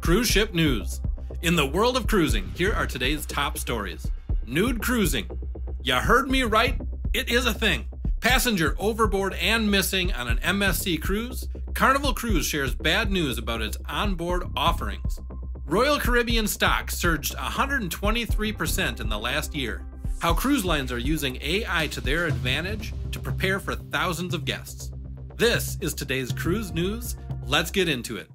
Cruise ship news. In the world of cruising, here are today's top stories. Nude cruising. You heard me right, it is a thing. Passenger overboard and missing on an MSC cruise. Carnival Cruise shares bad news about its onboard offerings. Royal Caribbean stock surged 123% in the last year. How cruise lines are using AI to their advantage to prepare for thousands of guests. This is today's cruise news. Let's get into it.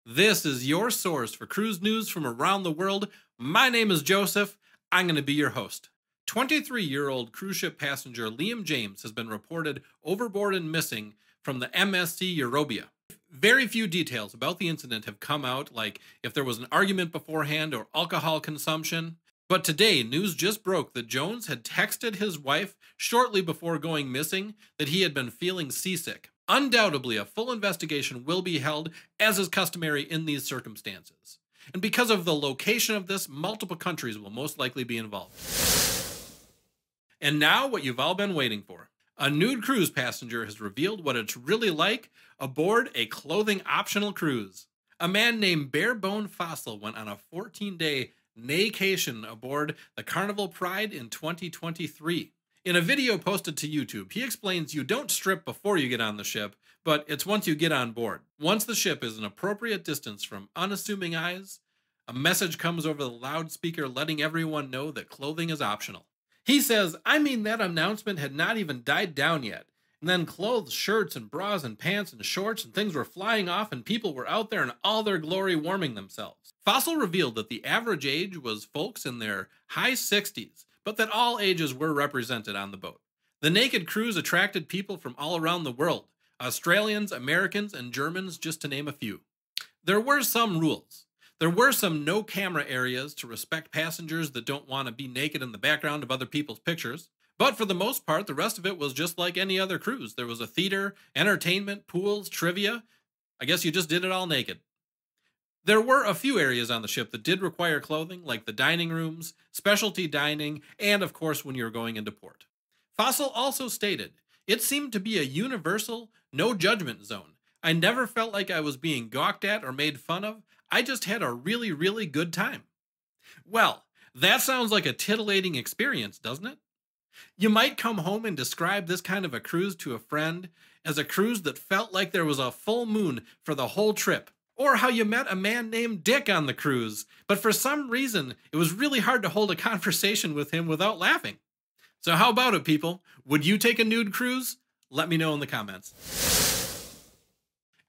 This is your source for cruise news from around the world. My name is Joseph. I'm going to be your host. 23-year-old cruise ship passenger Liam James has been reported overboard and missing from the MSC Euribia. Very few details about the incident have come out, like if there was an argument beforehand or alcohol consumption. But today, news just broke that Jones had texted his wife shortly before going missing that he had been feeling seasick. Undoubtedly, a full investigation will be held, as is customary in these circumstances. And because of the location of this, multiple countries will most likely be involved. And now, what you've all been waiting for. A nude cruise passenger has revealed what it's really like aboard a clothing-optional cruise. A man named Barebone Fossil went on a 14-day naycation aboard the Carnival Pride in 2023. In a video posted to YouTube, he explains you don't strip before you get on the ship, but it's once you get on board. Once the ship is an appropriate distance from unassuming eyes, a message comes over the loudspeaker letting everyone know that clothing is optional. He says, that announcement had not even died down yet. And then clothes, shirts, and bras, and pants, and shorts, and things were flying off, and people were out there in all their glory warming themselves. Fossil revealed that the average age was folks in their high 60s, but that all ages were represented on the boat. The naked cruise attracted people from all around the world, Australians, Americans, and Germans, just to name a few. There were some rules. There were some no-camera areas to respect passengers that don't want to be naked in the background of other people's pictures. But for the most part, the rest of it was just like any other cruise. There was a theater, entertainment, pools, trivia. I guess you just did it all naked. There were a few areas on the ship that did require clothing, like the dining rooms, specialty dining, and of course when you were going into port. Fossil also stated, it seemed to be a universal, no-judgment zone. I never felt like I was being gawked at or made fun of. I just had a really, really good time. Well, that sounds like a titillating experience, doesn't it? You might come home and describe this kind of a cruise to a friend as a cruise that felt like there was a full moon for the whole trip. Or how you met a man named Dick on the cruise, but for some reason, it was really hard to hold a conversation with him without laughing. So how about it, people? Would you take a nude cruise? Let me know in the comments.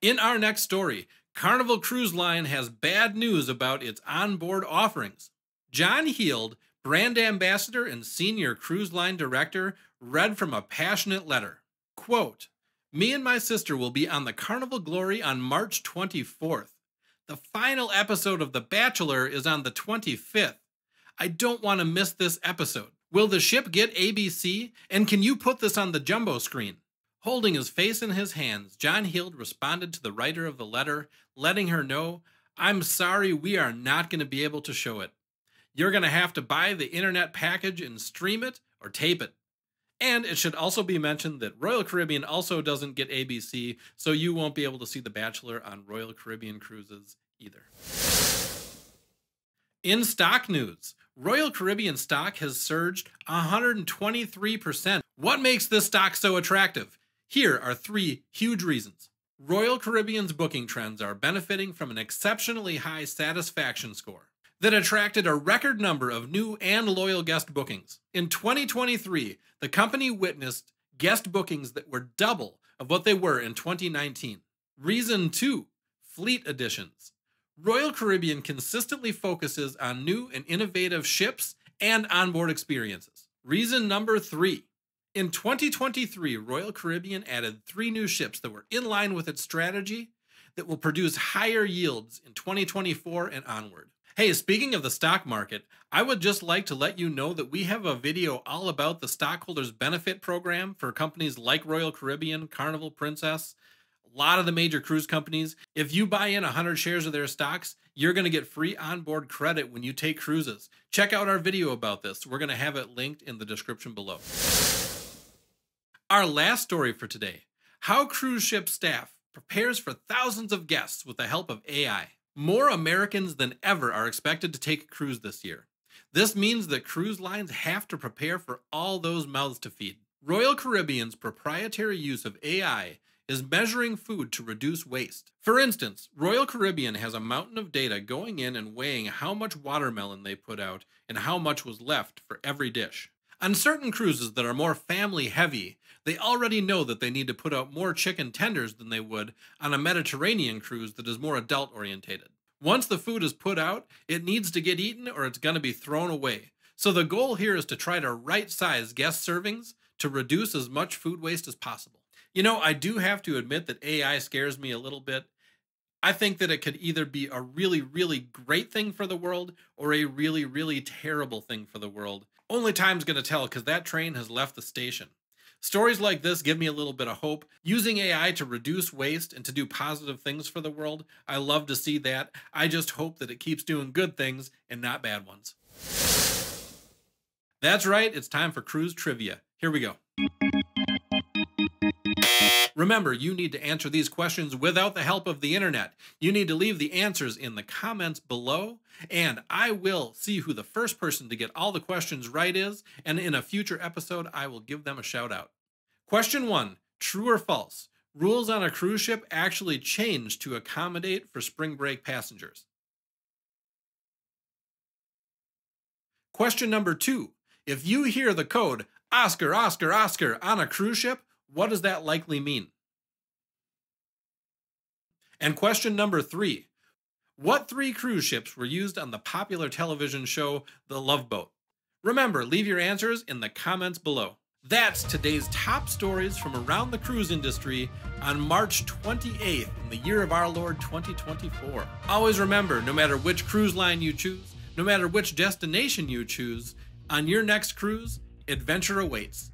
In our next story, Carnival Cruise Line has bad news about its onboard offerings. John Heald, brand ambassador and senior cruise line director, read from a passionate letter. Quote, me and my sister will be on the Carnival Glory on March 24th. The final episode of The Bachelor is on the 25th. I don't want to miss this episode. Will the ship get ABC? And can you put this on the jumbo screen? Holding his face in his hands, John Heald responded to the writer of the letter, letting her know, I'm sorry, we are not going to be able to show it. You're going to have to buy the internet package and stream it or tape it. And it should also be mentioned that Royal Caribbean also doesn't get ABC, so you won't be able to see The Bachelor on Royal Caribbean cruises either. In stock news, Royal Caribbean stock has surged 123%. What makes this stock so attractive? Here are 3 huge reasons. Royal Caribbean's booking trends are benefiting from an exceptionally high satisfaction score that attracted a record number of new and loyal guest bookings. In 2023, the company witnessed guest bookings that were double of what they were in 2019. Reason 2, fleet additions. Royal Caribbean consistently focuses on new and innovative ships and onboard experiences. Reason number 3, in 2023, Royal Caribbean added 3 new ships that were in line with its strategy that will produce higher yields in 2024 and onward. Hey, speaking of the stock market, I would just like to let you know that we have a video all about the Stockholders Benefit Program for companies like Royal Caribbean, Carnival, Princess, a lot of the major cruise companies. If you buy in 100 shares of their stocks, you're going to get free onboard credit when you take cruises. Check out our video about this. We're going to have it linked in the description below. Our last story for today: how cruise ship staff prepares for thousands of guests with the help of AI. More Americans than ever are expected to take a cruise this year. This means that cruise lines have to prepare for all those mouths to feed. Royal Caribbean's proprietary use of AI is measuring food to reduce waste. For instance, Royal Caribbean has a mountain of data going in and weighing how much watermelon they put out and how much was left for every dish. On certain cruises that are more family heavy, they already know that they need to put out more chicken tenders than they would on a Mediterranean cruise that is more adult orientated. Once the food is put out, it needs to get eaten or it's going to be thrown away. So the goal here is to try to right-size guest servings to reduce as much food waste as possible. You know, I do have to admit that AI scares me a little bit. I think that it could either be a really, really great thing for the world or a really, really terrible thing for the world. Only time's going to tell, because that train has left the station. Stories like this give me a little bit of hope. Using AI to reduce waste and to do positive things for the world, I love to see that. I just hope that it keeps doing good things and not bad ones. That's right, it's time for cruise trivia. Here we go. Remember, you need to answer these questions without the help of the internet. You need to leave the answers in the comments below, and I will see who the first person to get all the questions right is, and in a future episode, I will give them a shout out. Question 1, true or false? Rules on a cruise ship actually changed to accommodate for spring break passengers. Question number 2, if you hear the code Oscar, Oscar, Oscar on a cruise ship, what does that likely mean? And question number 3, what 3 cruise ships were used on the popular television show The Love Boat? Remember, leave your answers in the comments below. That's today's top stories from around the cruise industry on March 28th in the year of our Lord 2024. Always remember, no matter which cruise line you choose, no matter which destination you choose, on your next cruise, adventure awaits.